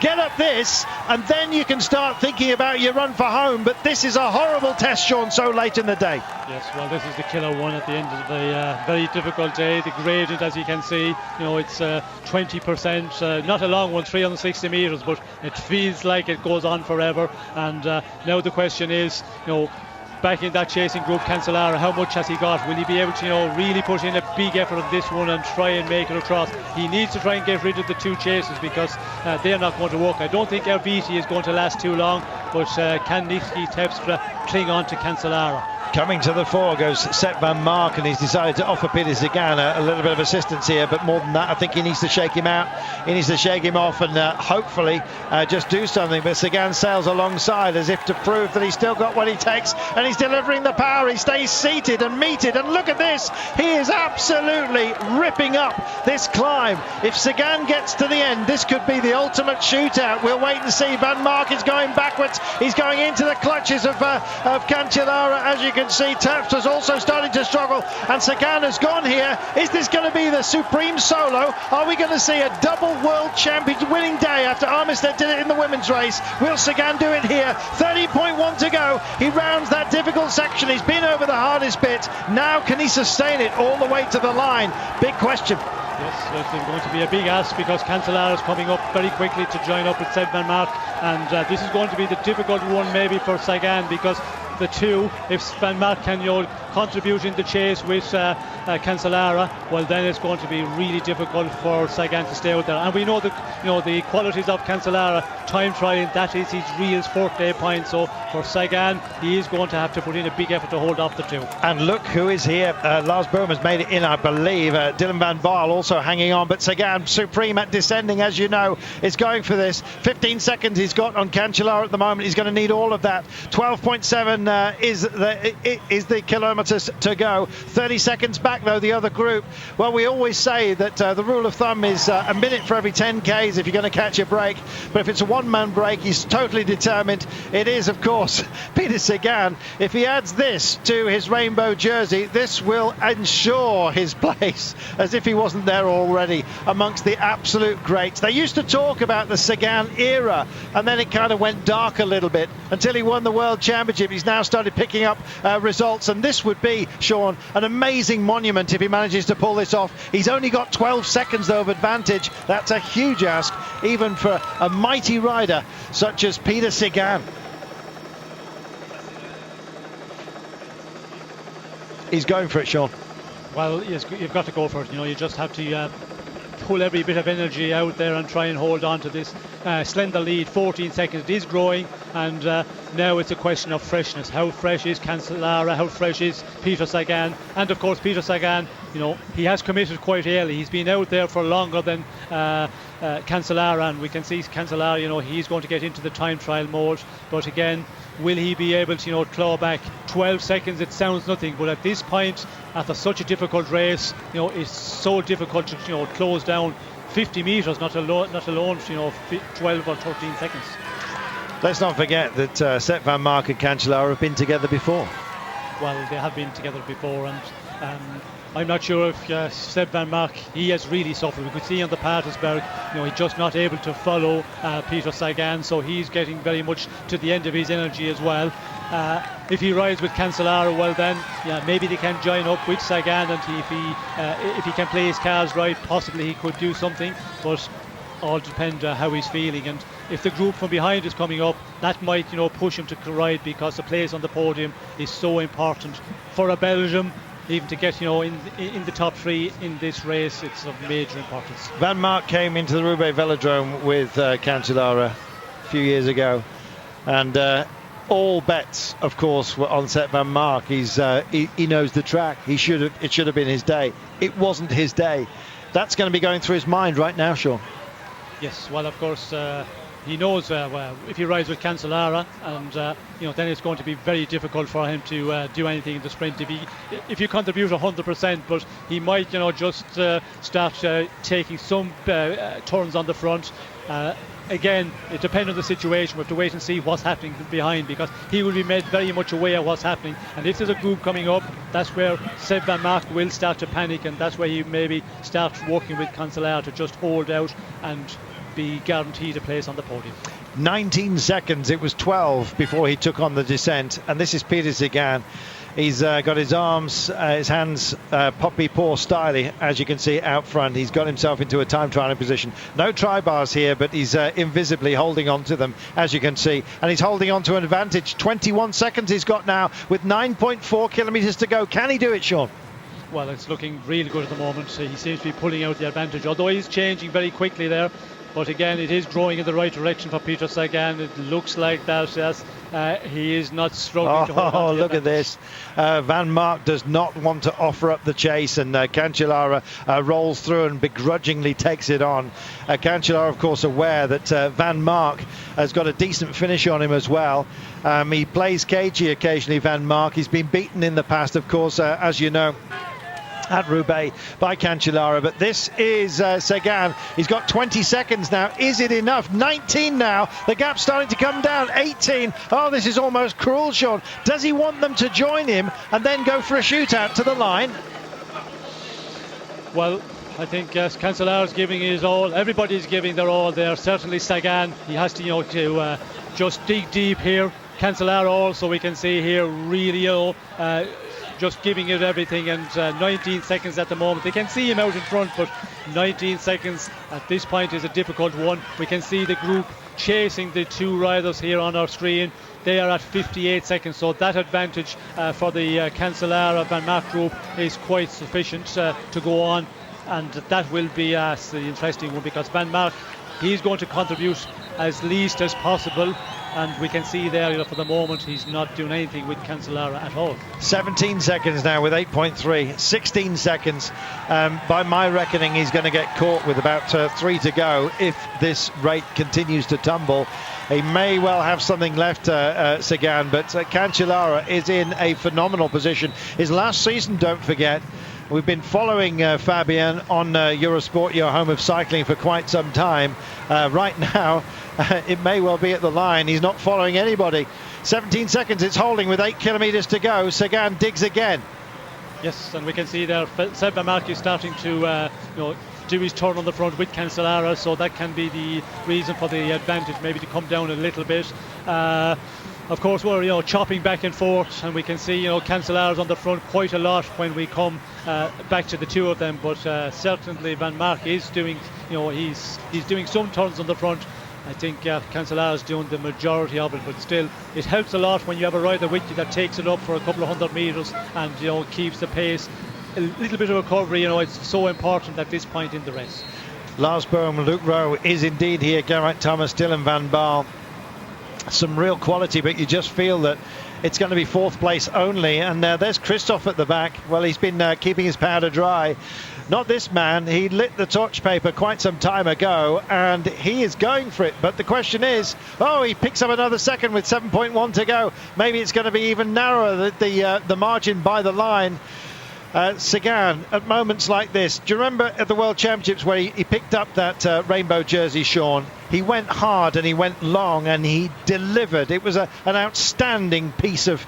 get up this, and then you can start thinking about your run for home. But this is a horrible test, Sean, so late in the day. Yes, well, this is the killer one at the end of the very difficult day. The gradient, as you can see, it's 20%, not a long one, 360 metres, but it feels like it goes on forever. And now the question is, back in that chasing group, Cancellara, how much has he got? Will he be able to, really put in a big effort on this one and try and make it across? He needs to try and get rid of the two chasers because they're not going to work. I don't think Erviti is going to last too long, but can Niki Terpstra cling on to Cancellara? Coming to the fore goes Sep Vanmarcke, and he's decided to offer Peter Sagan a little bit of assistance here, but more than that, I think he needs to shake him out. He needs to shake him off and hopefully just do something. But Sagan sails alongside as if to prove that he's still got what he takes, and he's delivering the power. He stays seated and meted, and look at this. He is absolutely ripping up this climb. If Sagan gets to the end, this could be the ultimate shootout. We'll wait and see. Vanmarcke is going backwards. He's going into the clutches of Cancellara, as you can see. Terpstra's also starting to struggle, and Sagan has gone here. Is this going to be the supreme solo? Are we going to see a double world champion winning day after Armistead did it in the women's race? Will Sagan do it here? 30.1 to go. He rounds that difficult section. He's been over the hardest bit. Now can he sustain it all the way to the line? Big question. Yes, it's going to be a big ask because Cancellara is coming up very quickly to join up with Sep Vanmarcke, and this is going to be the difficult one maybe for Sagan, because the two, if Vanmarcke can contribute in the chase with Cancellara, well, then it's going to be really difficult for Sagan to stay out there. And we know that the qualities of Cancellara, time trialing, that is his real forte point. So for Sagan, he is going to have to put in a big effort to hold off the two. And look who is here. Lars Boom has made it in, I believe. Dylan van Baarle also hanging on, but Sagan supreme at descending, as you know, is going for this. 15 seconds he's got on Cancellara at the moment. He's going to need all of that. 12.7 is the kilometres to go. 30 seconds back though, the other group. Well, we always say that the rule of thumb is a minute for every 10 Ks if you're going to catch a break. But if it's a one-man break, he's totally determined. It is, of course, Peter Sagan. If he adds this to his rainbow jersey, this will ensure his place, as if he wasn't there already, amongst the absolute greats. They used to talk about the Sagan era, and then it kind of went dark a little bit until he won the World Championship. He's now started picking up results, and this would be, Sean, an amazing monument if he manages to pull this off. He's only got 12 seconds though of advantage. That's a huge ask, even for a mighty rider such as Peter Sagan. He's going for it, Sean. Well, yes, you've got to go for it. You just have to pull every bit of energy out there and try and hold on to this slender lead. 14 seconds, it is growing, and now it's a question of freshness. How fresh is Cancellara? How fresh is Peter Sagan? And of course, Peter Sagan, he has committed quite early. He's been out there for longer than Cancellara, and we can see Cancellara, he's going to get into the time trial mode, but again, will he be able to claw back? 12 seconds, it sounds nothing, but at this point, after such a difficult race, it's so difficult to close down 50 metres, not alone 12 or 13 seconds. Let's not forget that Sep Vanmarcke and Cancellara have been together before. Well, they have been together before, and I'm not sure if Sep Vanmarcke, he has really suffered. We could see on the Paterberg, he's just not able to follow Peter Sagan, so he's getting very much to the end of his energy as well. If he rides with Cancellara, well then, maybe they can join up with Sagan, and if he can play his cards right, possibly he could do something, but all depend how he's feeling. And if the group from behind is coming up, that might push him to ride, because the place on the podium is so important for a Belgium. Even to get in the top three in this race, it's of major importance. Vanmarcke came into the Roubaix Velodrome with Cancellara a few years ago, and all bets, of course, were on Sep Vanmarcke. He knows the track. It should have been his day. It wasn't his day. That's going to be going through his mind right now, Sean. Yes, well, of course, he knows if he rides with Cancellara, and then it's going to be very difficult for him to do anything in the sprint. If you contribute 100%, but he might just start taking some turns on the front. Again, it depends on the situation. We have to wait and see what's happening behind, because he will be made very much aware of what's happening. And if there's a group coming up, that's where Sep Vanmarcke will start to panic, and that's where he maybe starts working with Cancellara to just hold out and be guaranteed a place on the podium. 19 seconds, it was 12 before he took on the descent, and this is Peter Sagan. He's got his arms, his hands poppy paw styly, as you can see out front. He's got himself into a time trialing position. No tri-bars here, but he's invisibly holding on to them, as you can see. And he's holding on to an advantage. 21 seconds he's got now with 9.4 kilometres to go. Can he do it, Sean? Well, it's looking really good at the moment. He seems to be pulling out the advantage, although he's changing very quickly there. But again, it is growing in the right direction for Peter Sagan. It looks like that, yes. He is not struggling to hold on to the look advantage. at this. Vanmarcke does not want to offer up the chase, and Cancellara rolls through and begrudgingly takes it on. Cancellara, of course, aware that Vanmarcke has got a decent finish on him as well. He plays cagey occasionally, Vanmarcke. He's been beaten in the past, of course, as you know, at Roubaix by Cancellara, but this is Sagan. He's got 20 seconds now. Is it enough? 19 now. The gap's starting to come down. 18. Oh, this is almost cruel, Sean. Does he want them to join him and then go for a shootout to the line? Well, I think Cancellara's giving his all. Everybody's giving their all there. Certainly Sagan. He has to, just dig deep here. Cancellara also, we can see here, really, just giving it everything, and 19 seconds at the moment. They can see him out in front, but 19 seconds at this point is a difficult one. We can see the group chasing the two riders here on our screen. They are at 58 seconds, so that advantage for the Cancellara Vanmarcke group is quite sufficient to go on, and that will be the interesting one, because Vanmarcke, he's going to contribute as least as possible. And we can see there, for the moment, he's not doing anything with Cancellara at all. 17 seconds now with 8.3. 16 seconds. By my reckoning, he's going to get caught with about 3 to go if this rate continues to tumble. He may well have something left, Sagan, but Cancellara is in a phenomenal position. His last season, don't forget. We've been following Fabian on Eurosport, your home of cycling, for quite some time. Right now, it may well be at the line. He's not following anybody. 17 seconds, it's holding with 8 kilometres to go. Sagan digs again. Yes, and we can see there Sep Vanmarcke is starting to do his turn on the front with Cancellara, so that can be the reason for the advantage, maybe to come down a little bit. Of course, we're chopping back and forth, and we can see Cancellara's on the front quite a lot when we come back to the two of them. But certainly Vanmarcke is doing, he's doing some turns on the front. I think Cancellara's doing the majority of it, but still, it helps a lot when you have a rider with you that takes it up for a couple of 100 metres and keeps the pace. A little bit of recovery, it's so important at this point in the race. Lars Bohm, Luke Rowe is indeed here. Geraint Thomas, Dylan van Baarle. Some real quality, but you just feel that it's going to be fourth place only. And there's Christoph at the back. Well, he's been keeping his powder dry. Not this man. He lit the torch paper quite some time ago, and he is going for it. But the question is, he picks up another second with 7.1 to go. Maybe it's going to be even narrower, the margin by the line. Sagan, at moments like this, do you remember at the World Championships where he picked up that rainbow jersey, Sean? He went hard and he went long and he delivered. It was an outstanding piece of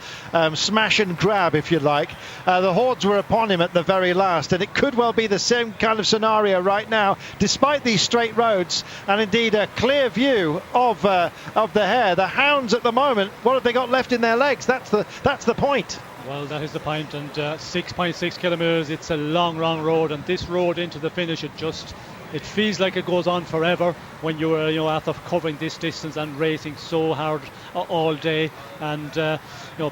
smash and grab, if you like. The hordes were upon him at the very last, and it could well be the same kind of scenario right now, despite these straight roads and indeed a clear view of the hare. The hounds at the moment, what have they got left in their legs? That's the point. Well, that is the point, and 6.6 kilometres, it's a long road, and this road into the finish, it feels like it goes on forever when you're after covering this distance and racing so hard all day. And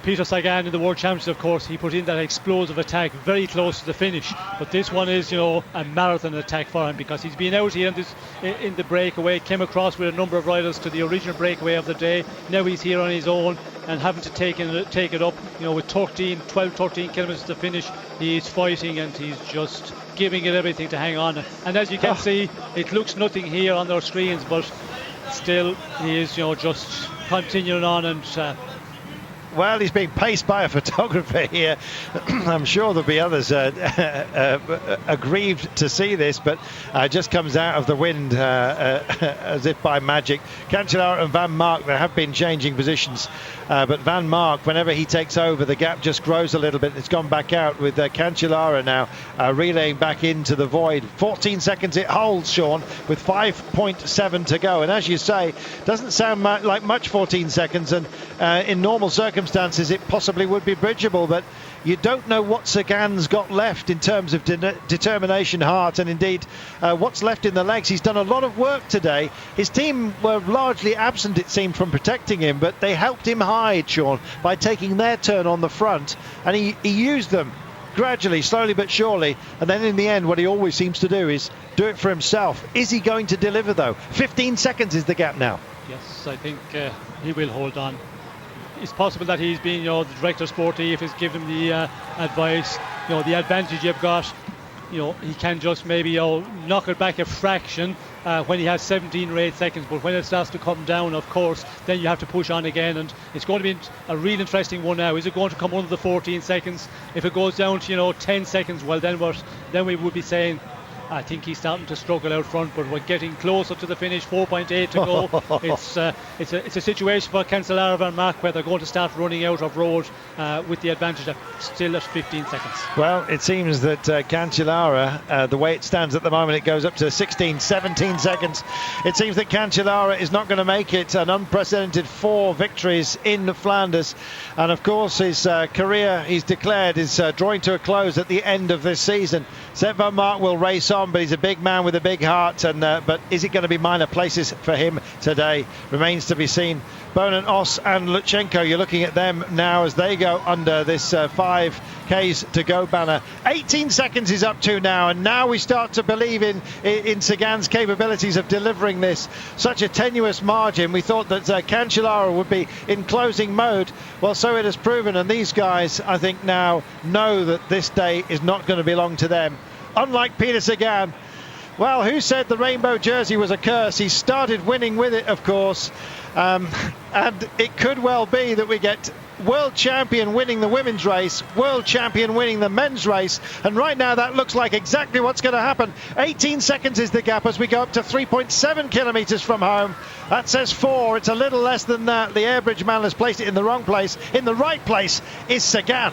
Peter Sagan in the World Championships, of course, he put in that explosive attack very close to the finish, but this one is a marathon attack for him, because he's been out here in the breakaway, came across with a number of riders to the original breakaway of the day. Now he's here on his own and having to take it up, with 13 kilometres to finish. He's fighting and he's just giving it everything to hang on. And as you can see, it looks nothing here on their screens, but still he is just continuing on, and Well, he's being paced by a photographer here. I'm sure there'll be others aggrieved to see this, but just comes out of the wind as if by magic. Cancellara and Vanmarcke, they have been changing positions, but Vanmarcke, whenever he takes over, the gap just grows a little bit. It's gone back out with Cancellara now relaying back into the void. 14 seconds it holds, Sean, with 5.7 to go. And as you say, doesn't sound like much, 14 seconds, and in normal circumstances it possibly would be bridgeable, but you don't know what Sagan's got left in terms of determination, heart, and indeed what's left in the legs. He's done a lot of work today. His team were largely absent, it seemed, from protecting him, but they helped him hide, Sean, by taking their turn on the front, and he used them gradually, slowly but surely, and then in the end what he always seems to do is do it for himself. Is he going to deliver though? 15 seconds is the gap now. Yes, I think he will hold on. It's possible that he's been, the director sportif has given him the advice, the advantage you've got, he can just maybe knock it back a fraction when he has 17 or 8 seconds, but when it starts to come down, of course, then you have to push on again, and it's going to be a real interesting one now. Is it going to come under the 14 seconds? If it goes down to 10 seconds, well then we would be saying, I think he's starting to struggle out front, but we're getting closer to the finish. 4.8 to go. It's a situation for Cancellara Vanmarcke where they're going to start running out of road with the advantage still at 15 seconds. Well, it seems that Cancellara, the way it stands at the moment, it goes up to 16, 17 seconds. It seems that Cancellara is not going to make it. An unprecedented 4 victories in Flanders, and of course his career, he's declared, is drawing to a close at the end of this season. Sep Vanmarcke will race on, but he's a big man with a big heart, and but is it going to be minor places for him today? Remains to be seen. Bonen, Os and Lutsenko, you're looking at them now as they go under this 5Ks to go banner. 18 seconds is up to now, and now we start to believe in Sagan's capabilities of delivering this. Such a tenuous margin. We thought that Cancellara would be in closing mode. Well, so it has proven, and these guys, I think, now know that this day is not going to belong to them. Unlike Peter Sagan, well, who said the rainbow jersey was a curse? He started winning with it, of course, and it could well be that we get world champion winning the women's race, world champion winning the men's race, and right now that looks like exactly what's going to happen. 18 seconds is the gap as we go up to 3.7 kilometres from home. That says 4. It's a little less than that. The Airbridge man has placed it in the wrong place. In the right place is Sagan.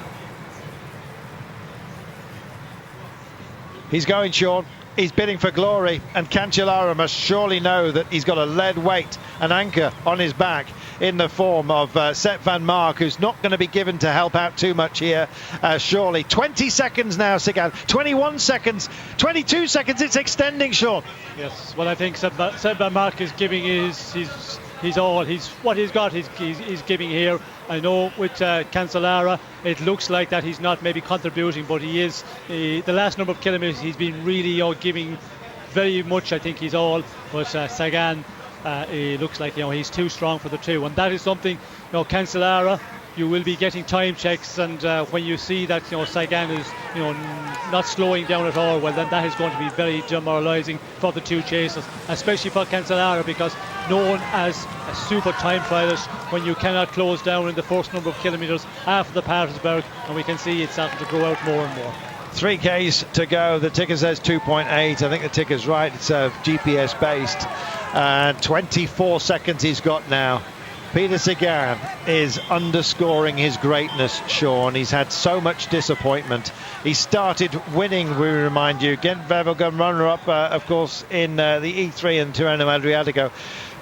He's going, Sean. He's bidding for glory, and Cancellara must surely know that he's got a lead weight, an anchor on his back in the form of Sep Vanmarcke, who's not going to be given to help out too much here, surely. 20 seconds now, Sagan. 21 seconds, 22 seconds, it's extending, Sean. Yes, well, I think Sep Vanmarcke is giving his all. What he's got, he's giving here. I know with Cancellara, it looks like that he's not maybe contributing, but he is. The last number of kilometres, he's been really giving very much. I think he's all. But Sagan, it looks like he's too strong for the two, and that is something. Cancellara, you will be getting time checks, and when you see that Sagan is not slowing down at all, well then that is going to be very demoralising for the two chasers, especially for Cancellara, because known as a super time trialist, when you cannot close down in the first number of kilometres after the Paterberg, and we can see it's starting to grow out more and more. 3Ks to go. The ticker says 2.8. I think the ticker's right. It's GPS based. 24 seconds he's got now. Peter Sagan is underscoring his greatness, Sean. He's had so much disappointment. He started winning, we remind you, Gent-Wevelgem runner-up, of course, in the E3 and Tirreno Adriatico.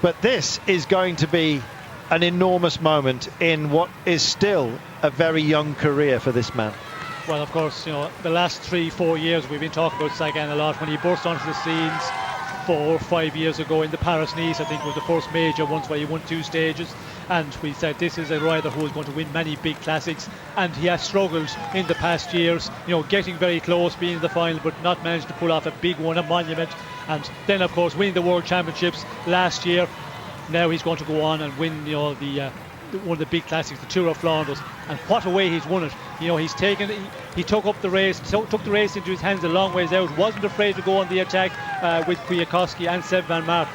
But this is going to be an enormous moment in what is still a very young career for this man. Well, of course, the last 3-4 years we've been talking about Sagan a lot. When he burst onto the scenes 4 or 5 years ago in the Paris-Nice, I think was the first major ones where he won 2 stages, and we said this is a rider who is going to win many big classics, and he has struggled in the past years, getting very close, being in the final, but not managed to pull off a big one, a monument, and then of course winning the World Championships last year. Now he's going to go on and win one of the big classics, the Tour of Flanders, and what a way he's won it. He took up the race, took the race into his hands a long ways out, wasn't afraid to go on the attack with Kwiatkowski and Sep Vanmarcke.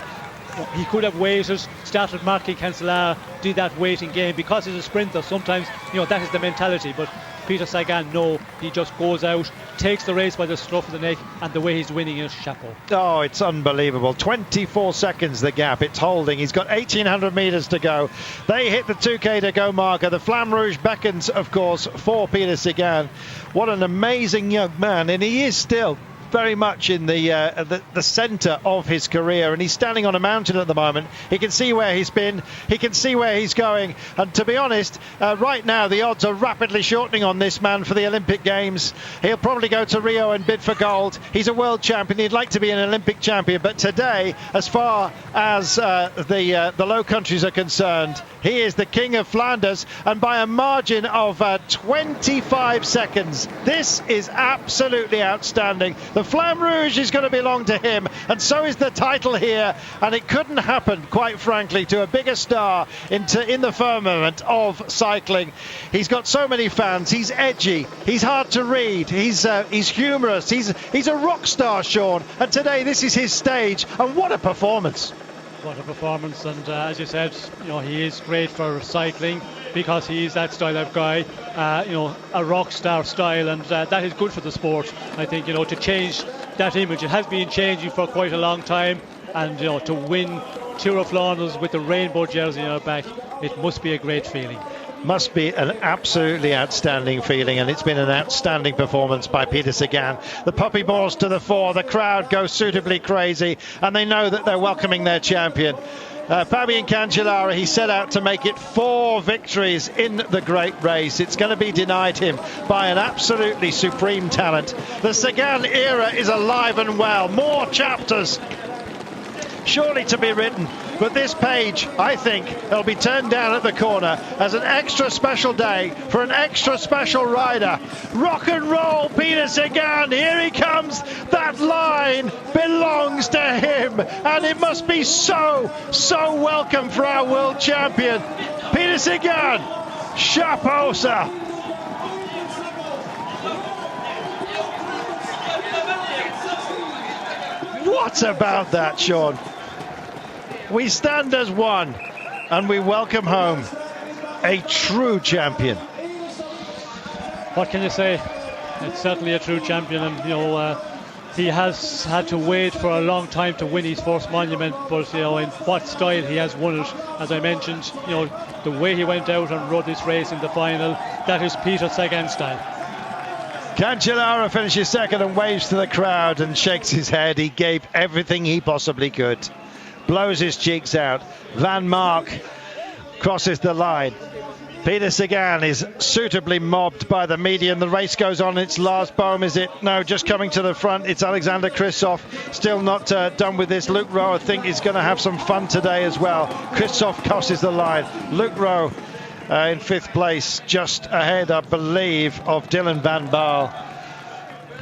he could have waited, started marking Cancellara, did that waiting game, because he's a sprinter. Sometimes, that is the mentality. But Peter Sagan, no, he just goes out, takes the race by the scruff of the neck, and the way he's winning is chapeau. Oh, it's unbelievable. 24 seconds the gap. It's holding. He's got 1,800 metres to go. They hit the 2K to go marker. The Flamme Rouge beckons, of course, for Peter Sagan. What an amazing young man, and he is still very much in the centre of his career, and he's standing on a mountain at the moment. He can see where he's been, he can see where he's going, and to be honest, right now the odds are rapidly shortening on this man for the Olympic Games. He'll probably go to Rio and bid for gold. He's a world champion, he'd like to be an Olympic champion, but today, as far as the Low Countries are concerned, he is the King of Flanders, and by a margin of 25 seconds. This is absolutely outstanding. The Flamme Rouge is going to belong to him, and so is the title here, and it couldn't happen, quite frankly, to a bigger star in the firmament of cycling. He's got so many fans. He's edgy, he's hard to read, he's humorous, he's a rock star, Sean, and today this is his stage, and what a performance. What a performance, and as you said, he is great for cycling because he is that style of guy, a rock star style, and that is good for the sport. I think, to change that image, it has been changing for quite a long time, and to win Tour of Flanders with the rainbow jersey on your back, it must be a great feeling. Must be an absolutely outstanding feeling, and it's been an outstanding performance by Peter Sagan. The puppy balls to the fore, the crowd goes suitably crazy, and they know that they're welcoming their champion. Fabian Cancellara, he set out to make it 4 victories in the great race. It's going to be denied him by an absolutely supreme talent. The Sagan era is alive and well. More chapters surely to be written, but this page, I think, will be turned down at the corner as an extra special day for an extra special rider. Rock and roll, Peter Sagan, here he comes. That line belongs to him, and it must be so welcome for our world champion. Peter Sagan, chapeau, sir. What about that, Sean? We stand as one, and we welcome home a true champion. What can you say? It's certainly a true champion, and he has had to wait for a long time to win his first monument, but in what style he has won it. As I mentioned, the way he went out and rode this race in the final, that is Peter Sagan style. Cancellara finishes second and waves to the crowd and shakes his head. He gave everything he possibly could. Blows his cheeks out. Vanmarcke crosses the line. Peter Sagan is suitably mobbed by the media, and the race goes on. It's Lars Bohm, is it? No, just coming to the front. It's Alexander Kristoff. Still not done with this. Luke Rowe, I think, is going to have some fun today as well. Kristoff crosses the line. Luke Rowe in 5th place, just ahead, I believe, of Dylan van Baarle.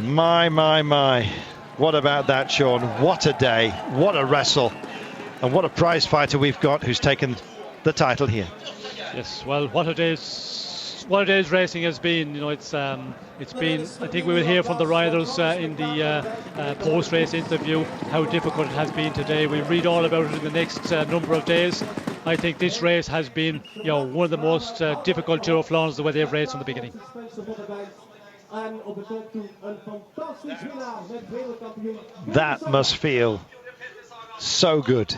My. What about that, Sean? What a day. What a wrestle. And what a prize fighter we've got who's taken the title here. Yes, well, what a day's racing has been. It's been, I think we will hear from the riders in the post-race interview how difficult it has been today. We'll read all about it in the next number of days. I think this race has been one of the most difficult Tour of Flanders the way they've raced from the beginning. That must feel so good.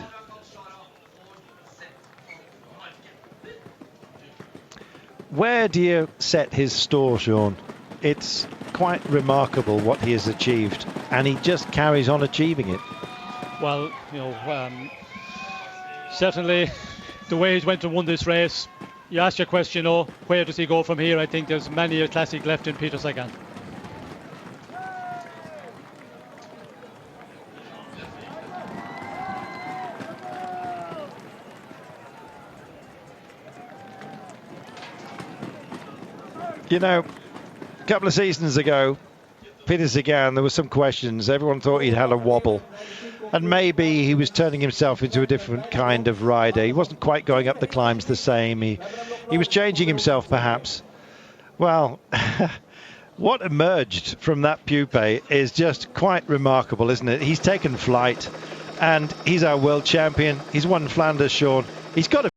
Where do you set his store, Sean? It's quite remarkable what he has achieved, and he just carries on achieving it. Well, certainly the way he's went and won this race, you ask your question, where does he go from here? I think there's many a classic left in Peter Sagan. A couple of seasons ago, Peter Sagan, there were some questions. Everyone thought he'd had a wobble, and maybe he was turning himself into a different kind of rider. He wasn't quite going up the climbs the same. He was changing himself, perhaps. Well, what emerged from that pupae is just quite remarkable, isn't it? He's taken flight, and he's our world champion. He's won Flanders, Sean. He's got to